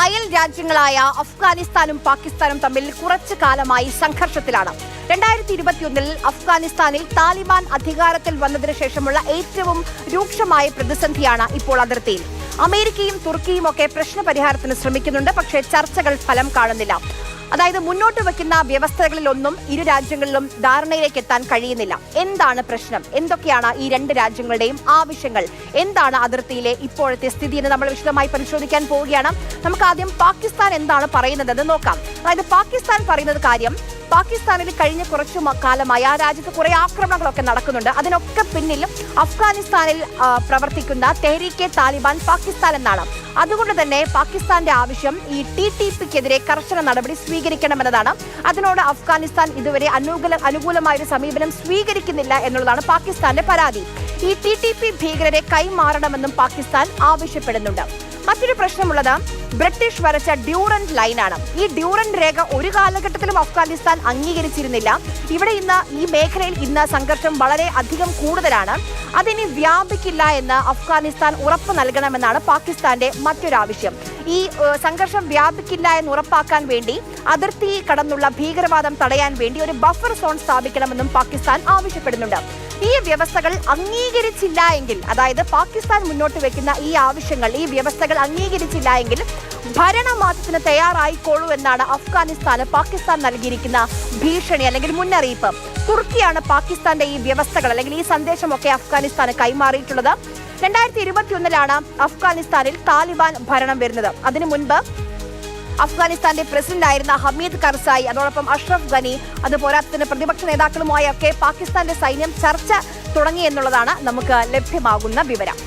അയൽ രാജ്യങ്ങളായ അഫ്ഗാനിസ്ഥാനും പാകിസ്ഥാനും തമ്മിൽ കുറച്ചു കാലമായി സംഘർഷത്തിലാണ്. 2021 അഫ്ഗാനിസ്ഥാനിൽ താലിബാൻ അധികാരത്തിൽ വന്നതിനു ശേഷമുള്ള ഏറ്റവും രൂക്ഷമായ പ്രതിസന്ധിയാണ് ഇപ്പോൾ അതിർത്തിയിൽ. അമേരിക്കയും തുർക്കിയും ഒക്കെ പ്രശ്നപരിഹാരത്തിന് ശ്രമിക്കുന്നുണ്ട്. പക്ഷേ ചർച്ചകൾ ഫലം കാണുന്നില്ല. അതായത് മുന്നോട്ട് വെക്കുന്ന വ്യവസ്ഥകളിലൊന്നും ഇരു രാജ്യങ്ങളിലും ധാരണയിലേക്ക് എത്താൻ കഴിയുന്നില്ല. എന്താണ് പ്രശ്നം? എന്തൊക്കെയാണ് ഈ രണ്ട് രാജ്യങ്ങളുടെയും ആവശ്യങ്ങൾ? എന്താണ് അതിർത്തിയിലെ ഇപ്പോഴത്തെ സ്ഥിതി എന്ന് നമ്മൾ വിശദമായി പരിശോധിക്കാൻ പോവുകയാണ്. നമുക്ക് ആദ്യം പാകിസ്ഥാൻ എന്താണ് പറയുന്നതെന്ന് നോക്കാം. അതായത് പാകിസ്ഥാൻ പറയുന്നത് കാര്യം, പാകിസ്ഥാനിൽ കഴിഞ്ഞ കുറച്ചു കാലമായി ആ രാജ്യത്ത് കുറെ ആക്രമണങ്ങളൊക്കെ നടക്കുന്നുണ്ട്. അതിനൊക്കെ പിന്നിൽ അഫ്ഗാനിസ്ഥാനിൽ പ്രവർത്തിക്കുന്ന തെഹ്രീക്കെ താലിബാൻ പാകിസ്ഥാൻ എന്നാണ്. അതുകൊണ്ട് തന്നെ പാകിസ്ഥാന്റെ ആവശ്യം ഈ TTP-ക്കെതിരെ കർശന നടപടി സ്വീകരിക്കണമെന്നതാണ്. അതിനോട് അഫ്ഗാനിസ്ഥാൻ ഇതുവരെ അനുകൂലമായൊരു സമീപനം സ്വീകരിക്കുന്നില്ല എന്നുള്ളതാണ് പാകിസ്ഥാന്റെ പരാതി. ഈ TTP ഭീകരരെ കൈമാറണമെന്നും പാകിസ്ഥാൻ ആവശ്യപ്പെടുന്നുണ്ട്. മറ്റൊരു പ്രശ്നമുള്ളത് ബ്രിട്ടീഷ് വരച്ച ഡ്യൂറന്റ് ലൈനാണ്. ഈ ഡ്യൂറന്റ് രേഖ ഒരു കാലഘട്ടത്തിലും അഫ്ഗാനിസ്ഥാൻ അംഗീകരിച്ചിരുന്നില്ല. ഇവിടെ ഇന്ന് ഈ മേഖലയിൽ ഇന്ന് സംഘർഷം വളരെ അധികം കൂടുതലാണ്. അതിനി വ്യാപിക്കില്ല എന്ന് അഫ്ഗാനിസ്ഥാൻ ഉറപ്പ് നൽകണമെന്നാണ് പാകിസ്ഥാന്റെ മറ്റൊരാവശ്യം. ഈ സംഘർഷം വ്യാപിക്കില്ല എന്ന് ഉറപ്പാക്കാൻ വേണ്ടി അതിർത്തി കടന്നുള്ള ഭീകരവാദം തടയാൻ വേണ്ടി ഒരു ബഫർ സോൺ സ്ഥാപിക്കണമെന്നും പാകിസ്ഥാൻ ആവശ്യപ്പെടുന്നുണ്ട്. ഈ വ്യവസ്ഥകൾ അംഗീകരിച്ചില്ല എങ്കിൽ, അതായത് പാകിസ്ഥാൻ മുന്നോട്ട് വെക്കുന്ന ഈ ആവശ്യങ്ങൾ, ഈ വ്യവസ്ഥകൾ അംഗീകരിച്ചില്ല എങ്കിൽ ഭരണമാറ്റത്തിന് തയ്യാറായിക്കോളൂ എന്നാണ് അഫ്ഗാനിസ്ഥാന് പാകിസ്ഥാൻ നൽകിയിരിക്കുന്ന ഭീഷണി അല്ലെങ്കിൽ മുന്നറിയിപ്പ്. തുർക്കിയാണ് പാകിസ്ഥാന്റെ ഈ വ്യവസ്ഥകൾ അല്ലെങ്കിൽ ഈ സന്ദേശമൊക്കെ അഫ്ഗാനിസ്ഥാന് കൈമാറിയിട്ടുള്ളത്. 2021 അഫ്ഗാനിസ്ഥാനിൽ താലിബാൻ ഭരണം വരുന്നത്. അതിനു മുൻപ് അഫ്ഗാനിസ്ഥാന്റെ പ്രസിഡന്റ് ആയിരുന്ന ഹമീദ് കർസായി, അതോടൊപ്പം അഷ്റഫ് ഗനി, അതുപോരാത്തതിന് പ്രതിപക്ഷ നേതാക്കളുമായൊക്കെ പാകിസ്ഥാന്റെ സൈന്യം ചർച്ച തുടങ്ങി എന്നുള്ളതാണ് നമുക്ക് ലഭ്യമാകുന്ന വിവരം.